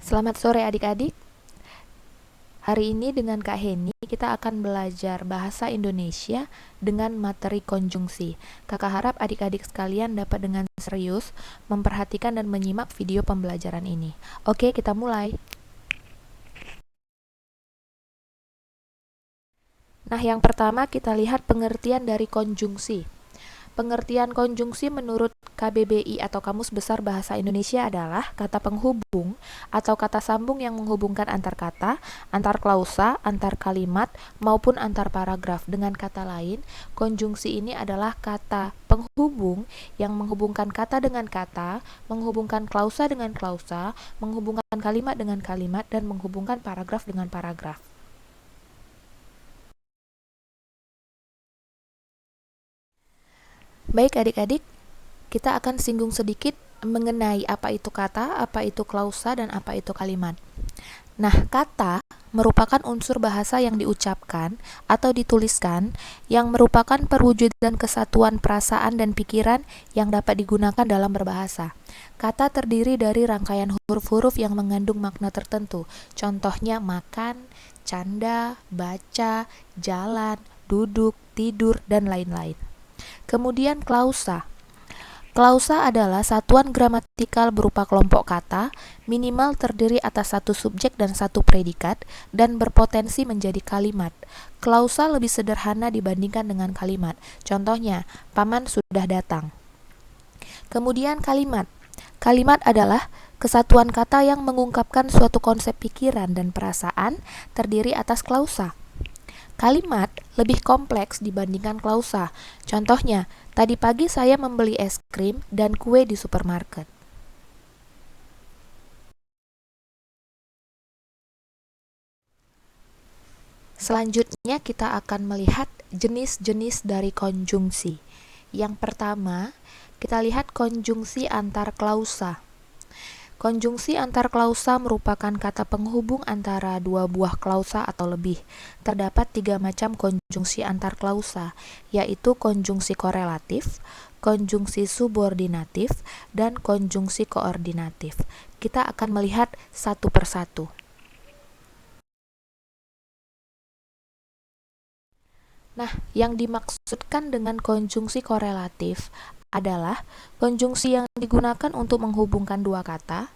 Selamat sore adik-adik. Hari ini dengan Kak Heni kita akan belajar bahasa Indonesia dengan materi konjungsi. Kakak harap adik-adik sekalian dapat dengan serius memperhatikan dan menyimak video pembelajaran ini. Oke, kita mulai. Nah, yang pertama kita lihat pengertian dari konjungsi. Pengertian konjungsi menurut KBBI atau Kamus Besar Bahasa Indonesia adalah kata penghubung atau kata sambung yang menghubungkan antar kata, antar klausa, antar kalimat, maupun antar paragraf. Dengan kata lain, konjungsi ini adalah kata penghubung yang menghubungkan kata dengan kata, menghubungkan klausa dengan klausa, menghubungkan kalimat dengan kalimat, dan menghubungkan paragraf dengan paragraf. Baik adik-adik, kita akan singgung sedikit mengenai apa itu kata, apa itu klausa, dan apa itu kalimat. Nah, kata merupakan unsur bahasa yang diucapkan atau dituliskan yang merupakan perwujudan kesatuan perasaan dan pikiran yang dapat digunakan dalam berbahasa. Kata terdiri dari rangkaian huruf-huruf yang mengandung makna tertentu. Contohnya makan, canda, baca, jalan, duduk, tidur, dan lain-lain. Kemudian klausa. Klausa adalah satuan gramatikal berupa kelompok kata, minimal terdiri atas satu subjek dan satu predikat, dan berpotensi menjadi kalimat. Klausa lebih sederhana dibandingkan dengan kalimat. Contohnya, paman sudah datang. Kemudian kalimat. Kalimat adalah kesatuan kata yang mengungkapkan suatu konsep pikiran dan perasaan terdiri atas klausa. Kalimat lebih kompleks dibandingkan klausa. Contohnya, tadi pagi saya membeli es krim dan kue di supermarket. Selanjutnya kita akan melihat jenis-jenis dari konjungsi. Yang pertama, kita lihat konjungsi antar klausa. Konjungsi antar klausa merupakan kata penghubung antara dua buah klausa atau lebih. Terdapat 3 macam konjungsi antar klausa, yaitu konjungsi korelatif, konjungsi subordinatif, dan konjungsi koordinatif. Kita akan melihat satu persatu. Nah, yang dimaksudkan dengan konjungsi korelatif adalah konjungsi yang digunakan untuk menghubungkan dua kata,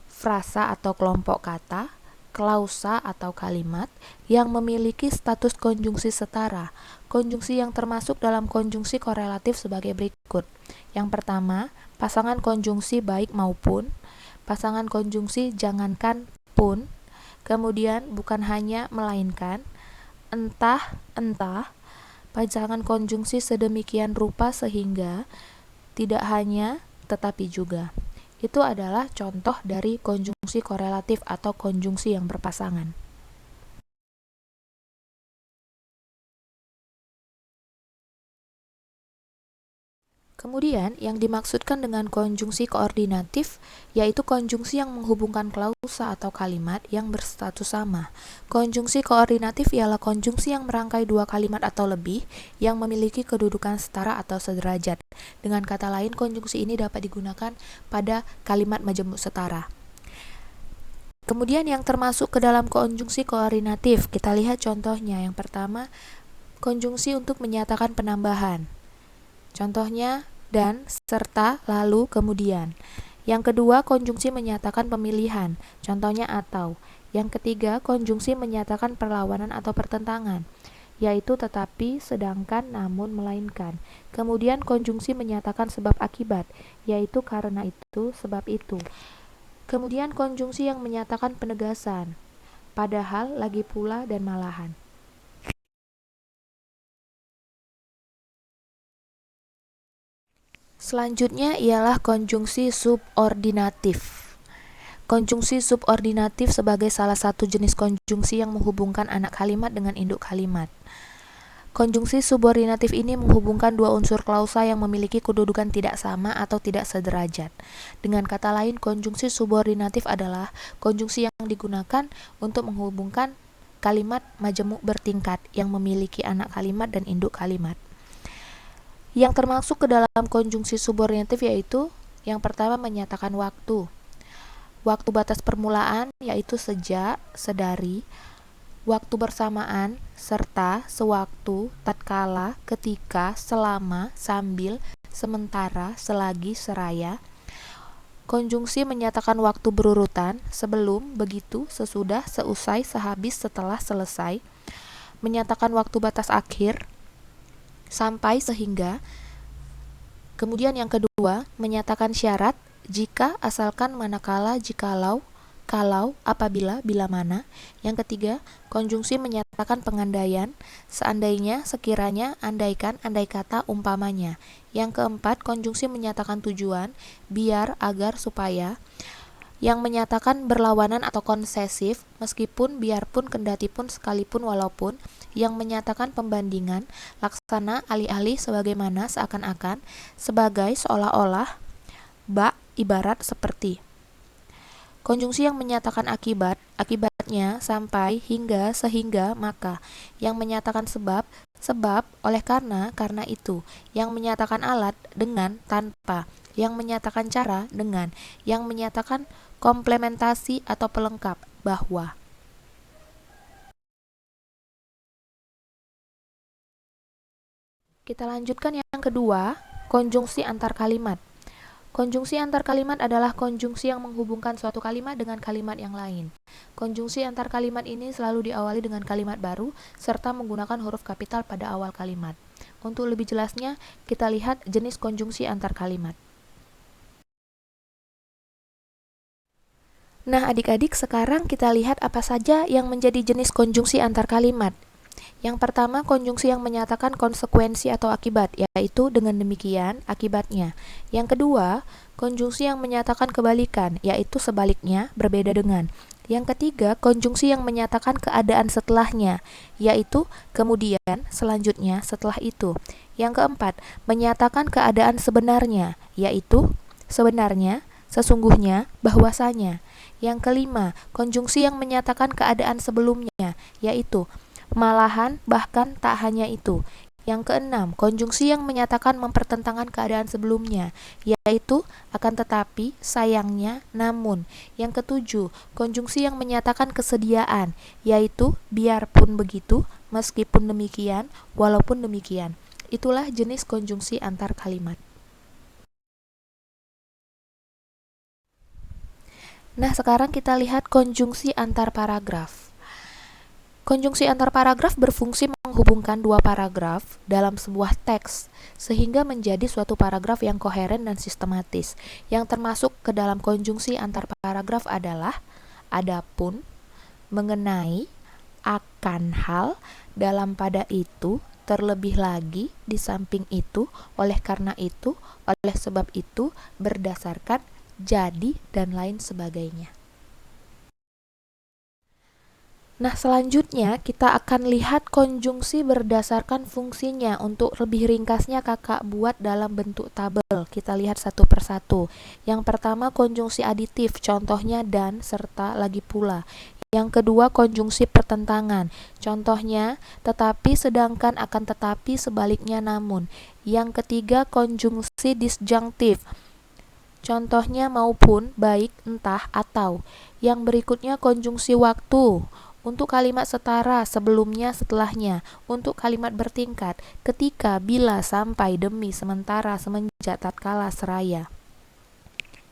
frasa atau kelompok kata, klausa atau kalimat yang memiliki status konjungsi setara. Konjungsi yang termasuk dalam konjungsi korelatif sebagai berikut. Yang pertama, pasangan konjungsi baik maupun, pasangan konjungsi jangankan pun, kemudian bukan hanya melainkan, entah, pasangan konjungsi sedemikian rupa sehingga tidak hanya tetapi juga. Itu adalah contoh dari konjungsi korelatif atau konjungsi yang berpasangan. Kemudian, yang dimaksudkan dengan konjungsi koordinatif yaitu konjungsi yang menghubungkan klausa atau kalimat yang berstatus sama. Konjungsi koordinatif ialah konjungsi yang merangkai dua kalimat atau lebih yang memiliki kedudukan setara atau sederajat. Dengan kata lain, konjungsi ini dapat digunakan pada kalimat majemuk setara. Kemudian yang termasuk ke dalam konjungsi koordinatif, kita lihat contohnya. Yang pertama, konjungsi untuk menyatakan penambahan. Contohnya, dan, serta, lalu, kemudian. Yang kedua, konjungsi menyatakan pemilihan. Contohnya, atau. Yang ketiga, konjungsi menyatakan perlawanan atau pertentangan, yaitu tetapi, sedangkan, namun, melainkan. Kemudian, konjungsi menyatakan sebab akibat, yaitu karena itu, sebab itu. Kemudian, konjungsi yang menyatakan penegasan, padahal, lagi pula, dan malahan. Selanjutnya ialah konjungsi subordinatif. Konjungsi subordinatif sebagai salah satu jenis konjungsi yang menghubungkan anak kalimat dengan induk kalimat. Konjungsi subordinatif ini menghubungkan dua unsur klausa yang memiliki kedudukan tidak sama atau tidak sederajat. Dengan kata lain, konjungsi subordinatif adalah konjungsi yang digunakan untuk menghubungkan kalimat majemuk bertingkat yang memiliki anak kalimat dan induk kalimat. Yang termasuk ke dalam konjungsi subordinatif yaitu yang pertama menyatakan waktu. Waktu batas permulaan yaitu sejak, sedari, waktu bersamaan, serta, sewaktu, tatkala, ketika, selama, sambil, sementara, selagi, seraya. Konjungsi menyatakan waktu berurutan, sebelum, begitu, sesudah, seusai, sehabis, setelah, selesai. Menyatakan waktu batas akhir, sampai, sehingga. Kemudian yang kedua, menyatakan syarat, jika, asalkan, manakala, jikalau, kalau, apabila, bila mana. Yang ketiga, konjungsi menyatakan pengandaian, seandainya, sekiranya, andaikan, andai kata, umpamanya. Yang keempat, konjungsi menyatakan tujuan, biar, agar, supaya. Yang menyatakan berlawanan atau konsesif, meskipun, biarpun, kendatipun, sekalipun, walaupun. Yang menyatakan pembandingan, laksana, alih-alih, sebagaimana, seakan-akan, sebagai, seolah-olah, bak, ibarat, seperti. Konjungsi yang menyatakan akibat, akibatnya, sampai, hingga, sehingga, maka. Yang menyatakan sebab, sebab, oleh karena itu. Yang menyatakan alat, dengan, tanpa. Yang menyatakan cara, dengan. Yang menyatakan komplementasi atau pelengkap, bahwa. Kita lanjutkan yang kedua, konjungsi antar kalimat. Konjungsi antar kalimat adalah konjungsi yang menghubungkan suatu kalimat dengan kalimat yang lain. Konjungsi antar kalimat ini selalu diawali dengan kalimat baru, serta menggunakan huruf kapital pada awal kalimat. Untuk lebih jelasnya, kita lihat jenis konjungsi antar kalimat. Nah, adik-adik, sekarang kita lihat apa saja yang menjadi jenis konjungsi antar kalimat. Yang pertama, konjungsi yang menyatakan konsekuensi atau akibat, yaitu dengan demikian, akibatnya. Yang kedua, konjungsi yang menyatakan kebalikan, yaitu sebaliknya, berbeda dengan. Yang ketiga, konjungsi yang menyatakan keadaan setelahnya, yaitu kemudian, selanjutnya, setelah itu. Yang keempat, menyatakan keadaan sebenarnya, yaitu sebenarnya, sesungguhnya, bahwasanya. Yang kelima, konjungsi yang menyatakan keadaan sebelumnya, yaitu malahan, bahkan, tak hanya itu. Yang keenam, konjungsi yang menyatakan mempertentangkan keadaan sebelumnya, yaitu akan tetapi, sayangnya, namun. Yang ketujuh, konjungsi yang menyatakan kesediaan, yaitu biarpun begitu, meskipun demikian, walaupun demikian. Itulah jenis konjungsi antar kalimat. Nah, sekarang kita lihat konjungsi antar paragraf. Konjungsi antar paragraf berfungsi menghubungkan dua paragraf dalam sebuah teks, sehingga menjadi suatu paragraf yang koheren dan sistematis. Yang termasuk ke dalam konjungsi antar paragraf adalah adapun, mengenai, akan hal, dalam pada itu, terlebih lagi, di samping itu, oleh karena itu, oleh sebab itu, berdasarkan, jadi, dan lain sebagainya. Nah, selanjutnya kita akan lihat konjungsi berdasarkan fungsinya. Untuk lebih ringkasnya kakak buat dalam bentuk tabel. Kita lihat satu persatu. Yang pertama, konjungsi aditif, contohnya dan, serta, lagi pula. Yang kedua, konjungsi pertentangan, contohnya tetapi, sedangkan, akan tetapi, sebaliknya, namun. Yang ketiga, konjungsi disjunktif, contohnya maupun, baik, entah, atau. Yang berikutnya konjungsi waktu. Untuk kalimat setara, sebelumnya, setelahnya. Untuk kalimat bertingkat, ketika, bila, sampai, demi, sementara, semenjak, tatkala, seraya.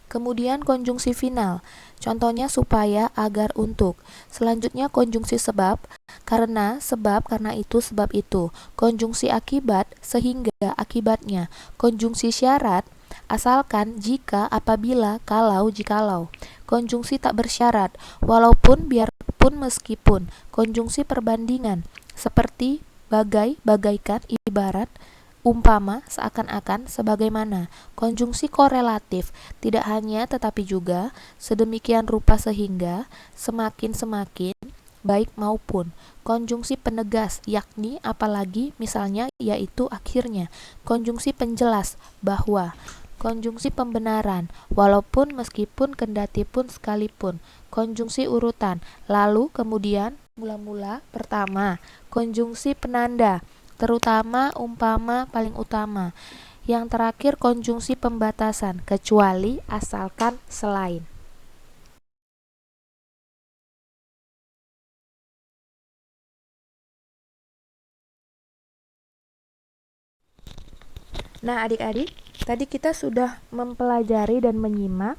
Kemudian konjungsi final, contohnya supaya, agar, untuk. Selanjutnya konjungsi sebab, karena, sebab, karena itu, sebab itu. Konjungsi akibat, sehingga, akibatnya. Konjungsi syarat, asalkan, jika, apabila, kalau, jikalau. Konjungsi tak bersyarat, walaupun, biarpun, meskipun. Konjungsi perbandingan, seperti, bagai, bagaikan, ibarat, umpama, seakan-akan, sebagaimana. Konjungsi korelatif, tidak hanya tetapi juga, sedemikian rupa sehingga, semakin-semakin, baik maupun. Konjungsi penegas, yakni, apalagi, misalnya, yaitu, akhirnya. Konjungsi penjelas, bahwa. Konjungsi pembenaran, walaupun, meskipun, kendatipun, sekalipun. Konjungsi urutan, lalu, kemudian, mula-mula, pertama. Konjungsi penanda, terutama, umpama, paling utama. Yang terakhir konjungsi pembatasan, kecuali, asalkan, selain. Nah, adik-adik, tadi kita sudah mempelajari dan menyimak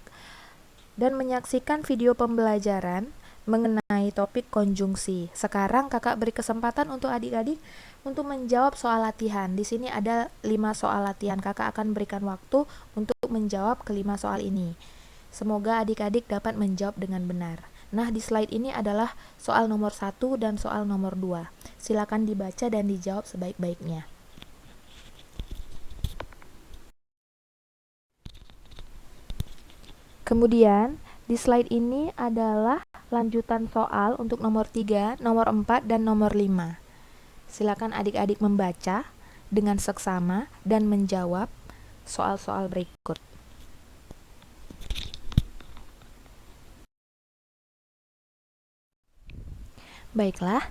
dan menyaksikan video pembelajaran mengenai topik konjungsi. Sekarang kakak beri kesempatan untuk adik-adik untuk menjawab soal latihan. Di sini ada 5 soal latihan. Kakak akan berikan waktu untuk menjawab kelima soal ini. Semoga adik-adik dapat menjawab dengan benar. Nah, di slide ini adalah soal nomor 1 dan soal nomor 2. Silakan dibaca dan dijawab sebaik-baiknya. Kemudian, di slide ini adalah lanjutan soal untuk nomor 3, nomor 4, dan nomor 5. Silakan adik-adik membaca dengan seksama dan menjawab soal-soal berikut. Baiklah,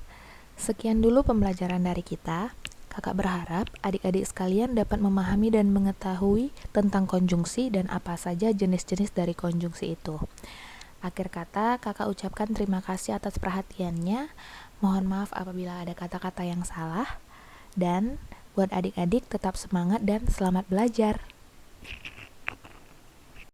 sekian dulu pembelajaran dari kita. Kakak berharap adik-adik sekalian dapat memahami dan mengetahui tentang konjungsi dan apa saja jenis-jenis dari konjungsi itu. Akhir kata, kakak ucapkan terima kasih atas perhatiannya. Mohon maaf apabila ada kata-kata yang salah. Dan buat adik-adik tetap semangat dan selamat belajar.